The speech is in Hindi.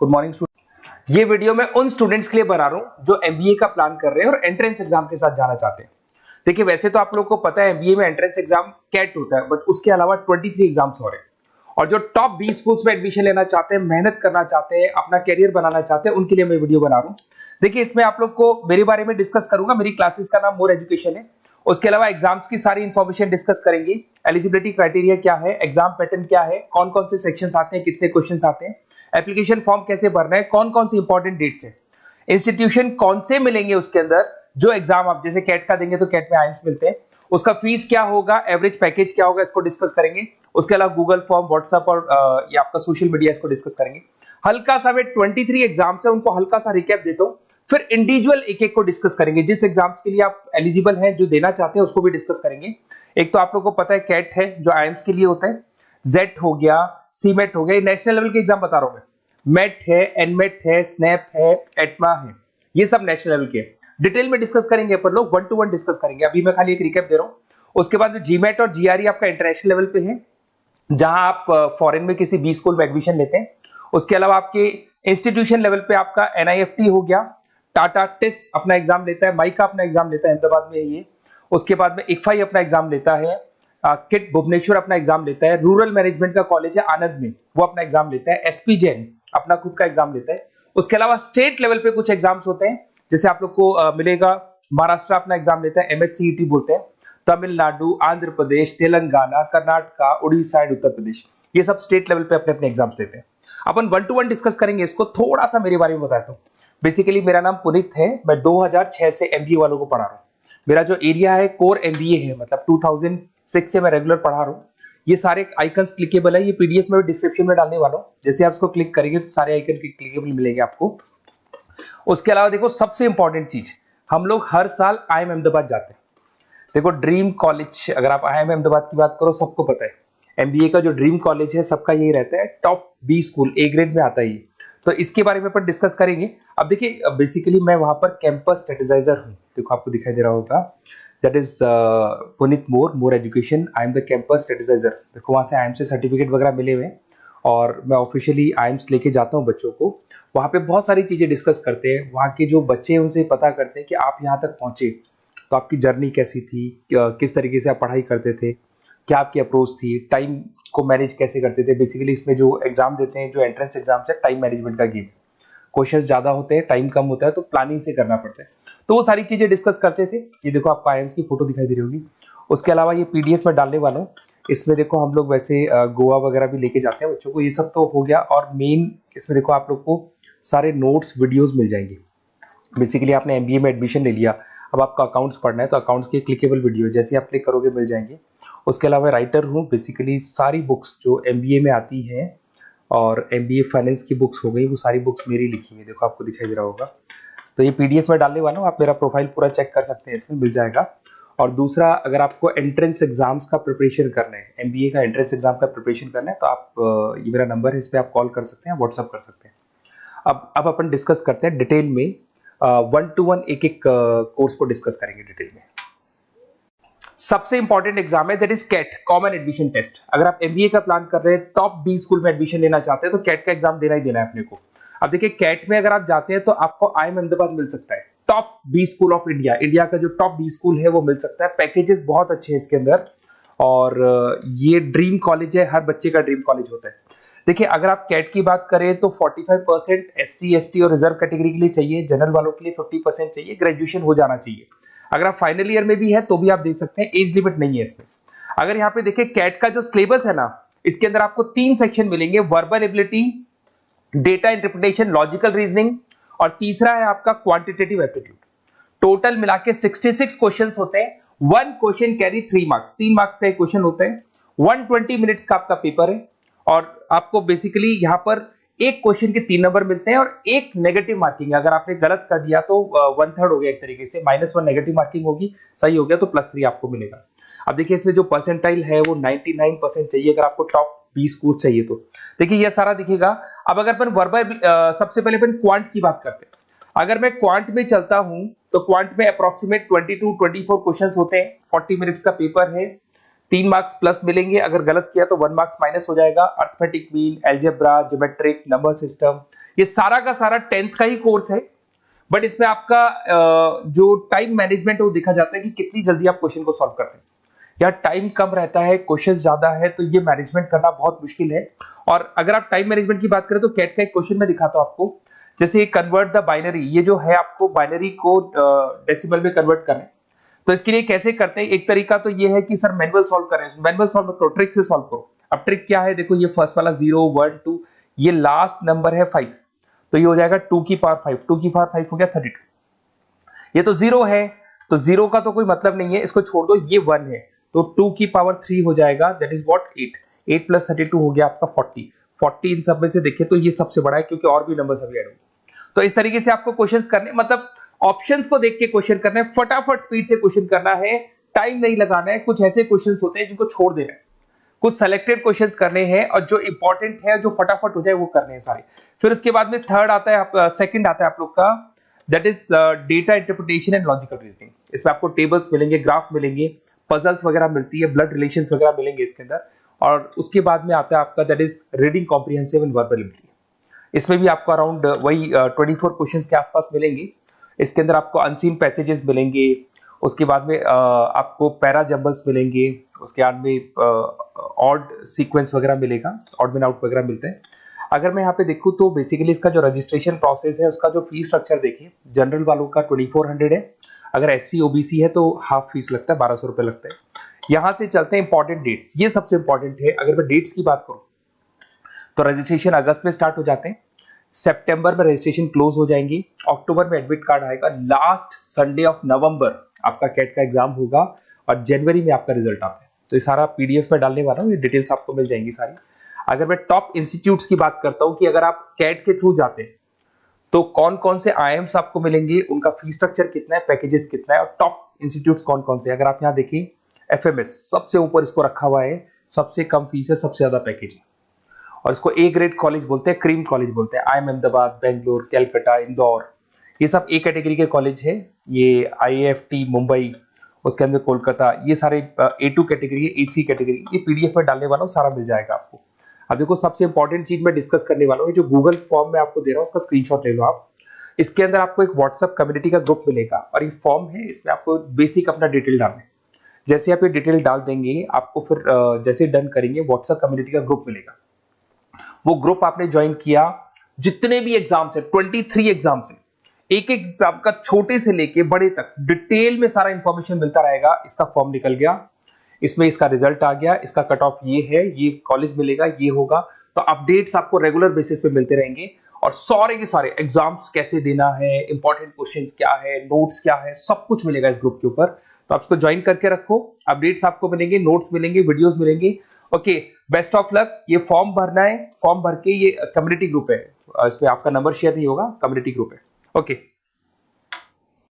Good morning student. ये वीडियो मैं उन स्टूडेंट्स के लिए बना रहा हूं जो एमबीए का प्लान कर रहे हैं और एंट्रेंस एग्जाम के साथ जाना चाहते हैं। देखिए वैसे तो आप लोगों को पता है एमबीए में एंट्रेंस एग्जाम कैट होता है, बट उसके अलावा 23 एग्जाम्स और हैं। और जो टॉप 20 स्कूल्स में एडमिशन लेना चाहते हैं, मेहनत करना चाहते हैं, अपना कैरियर बनाना चाहते हैं, उनके लिए मैं वीडियो बना रहा हूं। देखिए इसमें आप लोग को मेरे बारे में डिस्कस करूंगा। मेरी क्लासेस का नाम मोर एजुकेशन है। उसके अलावा एग्जाम्स की सारी इंफॉर्मेशन डिस्कस करेंगे। एलिजिबिलिटी क्राइटेरिया क्या है, एग्जाम पैटर्न क्या है, कौन कौन से सेक्शंस आते हैं, कितने क्वेश्चंस आते हैं, एप्लीकेशन फॉर्म कैसे भरना है, कौन कौन सी इंपॉर्टेंट डेट्स है, इंस्टीट्यूशन कौन से मिलेंगे उसके अंदर, जो एग्जाम आप जैसे कैट का देंगे तो कैट में आइम्स मिलते हैं, उसका फीस क्या होगा, एवरेज पैकेज क्या होगा, इसको डिस्कस करेंगे। उसके अलावा गूगल फॉर्म, व्हाट्सएप और ये आपका सोशल मीडिया, इसको डिस्कस करेंगे। हल्का सा मैं 23 एग्जाम्स है उनको हल्का सा रिकैप देता हूं, फिर इंडिविजुअल एक एक को डिस्कस करेंगे। जिस एग्जाम्स के लिए आप एलिजिबल हैं, जो देना चाहते हैं, उसको भी डिस्कस करेंगे। एक तो आप लोगों को पता है कैट है जो आईएम्स के लिए होता है, जेट हो गया, सीमेट हो गया, नेशनल लेवल के एग्जाम बता रहा हूं मैं। मेट है, एनमेट है, स्नैप है, एटमा है, ये सब नेशनल लेवल के। डिटेल में डिस्कस करेंगे अपन लोग, 1 to 1 डिस्कस करेंगे। अभी मैं खाली एक रिकैप दे रहा हूं। उसके बाद जीमेट और जीआरई आपका इंटरनेशनल लेवल पे है, जहां आप फॉरेन में किसी बी स्कूल में एडमिशन लेते हैं। उसके अलावा आपके इंस्टीट्यूशन लेवल पे आपका एनआईएफटी हो गया, टाटा टिस अपना एग्जाम लेता है, माइका अपना एग्जाम लेता है, अहमदाबाद में है ये। उसके बाद में इक्फाई अपना एग्जाम लेता है, किट भुवनेश्वर अपना एग्जाम लेता है, रूरल मैनेजमेंट का कॉलेज है आनंद में, वो अपना एग्जाम लेता है, एसपी जैन अपना खुद का एग्जाम लेता है। उसके अलावा स्टेट लेवल पे कुछ एग्जाम्स होते हैं, जैसे आप लोग को मिलेगा महाराष्ट्र अपना एग्जाम लेता है, एमएचसीईटी बोलते हैं, तमिलनाडु, आंध्र प्रदेश, तेलंगाना, कर्नाटका, उड़ीसा एंड उत्तर प्रदेश, ये सब स्टेट लेवल पे अपने अपने एग्जाम्स लेते हैं। अपन 1 to 1 डिस्कस करेंगे इसको। थोड़ा सा मेरे बारे में बताता हूँ। बेसिकली मेरा नाम पुनीत है, मैं 2006 से एमबीए वालों को पढ़ा रहा हूँ। मेरा जो एरिया है कोर एमबीए है, मतलब 2006 से मैं रेगुलर पढ़ा रहा हूँ। ये सारे आइकन्स क्लिकेबल है, ये पीडीएफ में डिस्क्रिप्शन में डालने वाला हूँ। जैसे आप इसको क्लिक करेंगे तो सारे आइकन क्लिकेबल मिलेंगे आपको। उसके अलावा देखो सबसे इंपॉर्टेंट चीज, हम लोग हर साल आईएम अहमदाबाद जाते हैं। देखो ड्रीम कॉलेज, अगर आप आईएम अहमदाबाद की बात करो, सबको पता है एमबीए का जो ड्रीम कॉलेज है सबका यही रहता है, top B school, A grade में आता है ये। तो इसके बारे में अपन डिस्कस करेंगे। अब देखिए बेसिकली मैं वहां पर कैंपस स्ट्रेटेजाइजर हूँ, देखो आपको दिखाई दे रहा होगा, that is Puneet More education, I am the campus strategiser. देखो वहां से आईएम से सर्टिफिकेट वगैरह मिले हुए हैं और मैं ऑफिशियली आईएम्स लेके जाता हूँ बच्चों को। वहां पे बहुत सारी चीजें डिस्कस करते हैं, वहां के जो बच्चे हैं उनसे पता करते हैं कि आप यहाँ तक पहुंचे तो आपकी जर्नी कैसी थी, किस तरीके से आप पढ़ाई करते थे, क्या आपकी अप्रोच थी, टाइम को मैनेज कैसे करते थे। बेसिकली इसमें जो एग्जाम देते हैं, जो एंट्रेंस एग्जाम्स है, टाइम मैनेजमेंट का गेम, क्वेश्चंस ज्यादा होते हैं, टाइम कम होता है, तो प्लानिंग से करना पड़ता है। तो वो सारी चीजें डिस्कस करते थे। ये देखो आपको आईएम्स की फोटो दिखाई दे रही होगी। उसके अलावा ये पीडीएफ में डालने वाला हूँ। इसमें देखो हम लोग वैसे गोवा वगैरह भी लेके जाते हैं बच्चों को, ये सब तो हो गया। और मेन इसमें देखो आप लोग को सारे नोट्स, वीडियोस मिल जाएंगे। बेसिकली आपने एमबीए में एडमिशन ले लिया, अब आपका अकाउंट्स पढ़ना है तो अकाउंट्स की क्लिकेबल वीडियो जैसे आप क्लिक करोगे मिल जाएंगे। उसके अलावा राइटर हूँ, बेसिकली सारी बुक्स जो एमबीए में आती हैं और एमबीए फाइनेंस की बुक्स हो गई, वो सारी बुक्स मेरी लिखी है, देखो आपको दिखाई दे रहा होगा। तो ये पीडीएफ में डालने वाला हूँ, आप मेरा प्रोफाइल पूरा चेक कर सकते हैं, इसमें मिल जाएगा। और दूसरा, अगर आपको एंट्रेंस एग्जाम्स का प्रिपरेशन करना है, एमबीए का एंट्रेंस एग्जाम का प्रिपरेशन करना है, तो आप ये मेरा नंबर है, इस पर आप कॉल कर सकते हैं, व्हाट्सअप कर सकते हैं। अब अपन डिस्कस करते हैं डिटेल में, 1 to 1 एक एक कोर्स को डिस्कस करेंगे डिटेल में। सबसे इंपॉर्टेंट एग्जाम है that is CAT, common admission test. अगर आप एमबीए का प्लान कर रहे हैं, टॉप बी स्कूल में एडमिशन लेना चाहते हैं, तो कैट का एग्जाम देना ही देना है अपने को। अब देखिए कैट में अगर आप जाते हैं तो आपको आईएम अहमदाबाद मिल सकता है, top B school of India, India का जो टॉप बी स्कूल है वो मिल सकता है। पैकेजेस बहुत अच्छे हैं इसके अंदर, और ये ड्रीम कॉलेज है, हर बच्चे का ड्रीम कॉलेज होता है। देखिए अगर आप कैट की बात करें तो 45% एससी एसटी और रिजर्व कैटेगरी के लिए चाहिए, जनरल वालों के लिए 50% चाहिए, ग्रेजुएशन हो जाना चाहिए। अगर आप फाइनल ईयर में भी है तो भी आप दे सकते हैं, एज लिमिट नहीं है इसमें। अगर यहाँ पे देखिए कैट का जो सिलेबस है ना, इसके अंदर आपको 3 सेक्शन मिलेंगे, verbal ability, data interpretation, logical reasoning, और तीसरा है आपका क्वांटिटेटिव एप्टीट्यूड। टोटल मिला के 66 क्वेश्चंस होते हैं। 1 क्वेश्चन कैरी 3 मार्क्स, 3 मार्क्स का एक क्वेश्चन होता है। 120 मिनट्स का आपका पेपर है, और आपको बेसिकली यहाँ पर एक क्वेश्चन के 3 नंबर मिलते हैं और एक नेगेटिव मार्किंग है। अगर आपने गलत कर दिया तो 1/3 हो गया एक तरीके से, -1 नेगेटिव मार्किंग होगी, सही हो गया तो +3 आपको मिलेगा। अब देखिए इसमें जो परसेंटाइल है वो 99% चाहिए, अगर आपको टॉप 20 स्कोर चाहिए तो। देखिए ये सारा दिखेगा। अब अगर अपन वर्बल, सबसे पहले अपन क्वांट की बात करते हैं। अगर मैं क्वांट में चलता हूं तो क्वांट में अप्रोक्सीमेट 22-24 क्वेश्चंस होते हैं, 40 मिनट्स का पेपर है, 3 मार्क्स प्लस मिलेंगे, अगर गलत किया तो 1 मार्क्स माइनस हो जाएगा। Arithmetic mean, algebra, geometric, number system, ये सारा का सारा 10th का ही कोर्स है, बट इसमें आपका जो टाइम मैनेजमेंट है वो देखा जाता है कि कितनी जल्दी आप क्वेश्चन को सॉल्व करते हैं। यार टाइम कम रहता है, क्वेश्चन ज्यादा है, तो ये मैनेजमेंट करना बहुत मुश्किल है। और अगर आप टाइम मैनेजमेंट की बात करें तो कैट का एक क्वेश्चन मैं दिखाता हूं आपको। जैसे कन्वर्ट द बाइनरी, ये जो है आपको बाइनरी को डेसिमल में कन्वर्ट करना है, तो इसके लिए कैसे करते हैं? एक तरीका तो ये है कि सर मैनुअल सॉल्व करें, मैनुअल सॉल्व करो, ट्रिक से सॉल्व करो। अब ट्रिक क्या है? देखो ये फर्स्ट वाला 0 1 2, ये लास्ट नंबर है 5, तो ये हो जाएगा 2 की पावर 5, 2 की पावर 5 हो गया 32। ये तो 0 है, तो 0 का तो कोई मतलब नहीं है, इसको छोड़ दो। ये 1 है तो 2 की पावर 3 हो जाएगा, दैट इज व्हाट 8, 8 प्लस 32 हो गया आपका 40। 40 इन सब में से देखें तो ये सबसे बड़ा है, क्योंकि और भी नंबर अभी ऐड होंगे। तो इस तरीके से आपको क्वेश्चंस करने, मतलब ऑप्शंस को देख के क्वेश्चन करना है, फटाफट स्पीड से क्वेश्चन करना है, टाइम नहीं लगाना है। कुछ ऐसे क्वेश्चंस होते हैं जिनको छोड़ देना है, कुछ सेलेक्टेड क्वेश्चंस करने हैं, और जो इंपॉर्टेंट है, जो फटाफट हो जाए वो करने हैं सारे। फिर उसके बाद में थर्ड आता है, सेकंड आता है आप लोग का, that is data interpretation and logical reasoning. इसमें आपको टेबल्स मिलेंगे, ग्राफ मिलेंगे, पजल्स वगैरह मिलती है, ब्लड रिलेशंस वगैरह मिलेंगे इसके अंदर। और उसके बाद में आता है आपका that is reading comprehensive and verbal ability. इसमें भी आपको अराउंड वही 24 क्वेश्चंस के आसपास मिलेंगे। इसके अंदर आपको अनसीन पैसेजेस मिलेंगे, उसके बाद में आपको पैरा जंबल्स मिलेंगे, उसके बाद में ऑड सीक्वेंस वगैरह मिलेगा, ऑड में आउट वगैरह मिलते हैं। अगर मैं यहाँ पे देखूँ तो बेसिकली इसका जो रजिस्ट्रेशन प्रोसेस है, उसका जो फीस स्ट्रक्चर देखिए, जनरल वालों का 2400 है, अगर एससी ओबीसी है तो हाफ फीस लगता है, 1200 रुपए लगता है। यहां से चलते हैं इंपॉर्टेंट डेट्स, ये सबसे इंपॉर्टेंट है। अगर मैं डेट्स की बात करूं तो रजिस्ट्रेशन अगस्त में स्टार्ट हो जाते हैं, सितंबर में रजिस्ट्रेशन क्लोज हो जाएंगी, अक्टूबर में एडमिट कार्ड आएगा, लास्ट संडे ऑफ नवंबर आपका कैट का एग्जाम होगा, और जनवरी में आपका रिजल्ट आता है। तो ये सारा पीडीएफ में डालने वाला हूँ, ये डिटेल्स आपको मिल जाएंगी सारी। अगर मैं टॉप इंस्टीट्यूट्स की बात करता हूं कि अगर आप कैट के थ्रू जाते हैं तो कौन कौन से आईएम्स आपको मिलेंगे, उनका फीस स्ट्रक्चर कितना है, पैकेजेस कितना है, और टॉप इंस्टीट्यूट्स कौन कौन से। अगर आप यहाँ देखिए एफएमएस सबसे ऊपर इसको रखा हुआ है, सबसे कम फीस है, सबसे ज्यादा पैकेज है, और इसको ए ग्रेड कॉलेज बोलते हैं, क्रीम कॉलेज बोलते हैं। आईएम अहमदाबाद, बेंगलोर, कैलकाटा, इंदौर, ये सब ए कैटेगरी के कॉलेज है। ये आईएफटी मुंबई, उसके अंदर कोलकाता, ये सारे A2 कैटेगरी है, A3 कैटेगरी। ये पीडीएफ में डालने वाला हूँ, सारा मिल जाएगा आपको। अब देखो सबसे इंपॉर्टेंट चीज मैं डिस्कस करने वाला हूँ, जो गूगल फॉर्म में आपको दे रहा हूँ उसका स्क्रीनशॉट ले लो आप। इसके अंदर आपको एक व्हाट्सएप कम्युनिटी का ग्रुप मिलेगा, और ये फॉर्म है, इसमें आपको बेसिक अपना डिटेल डालना है। जैसे आप ये डिटेल डाल देंगे, आपको फिर जैसे डन करेंगे व्हाट्सएप कम्युनिटी का ग्रुप मिलेगा। वो ग्रुप आपने ज्वाइन किया, जितने भी एग्जाम्स है, 23 एग्जाम्स है, एक एक एग्जाम का छोटे से लेके बड़े तक डिटेल में सारा इंफॉर्मेशन मिलता रहेगा। इसका फॉर्म निकल गया, इसमें इसका रिजल्ट आ गया, इसका कट ऑफ ये है, ये कॉलेज मिलेगा, ये होगा। तो अपडेट्स आपको रेगुलर बेसिस पे मिलते रहेंगे, और सारे के सारे एग्जाम्स कैसे देना है, इंपॉर्टेंट क्वेश्चंस क्या है, नोट्स क्या है, सब कुछ मिलेगा इस ग्रुप के ऊपर। तो आप इसको ज्वाइन करके रखो, अपडेट्स आपको मिलेंगे, नोट्स मिलेंगे, वीडियोस मिलेंगे। Okay, best of luck. ये फॉर्म भरना है, फॉर्म भर के, ये कम्युनिटी ग्रुप है, इस पे आपका नंबर शेयर नहीं होगा, कम्युनिटी ग्रुप है। ओके।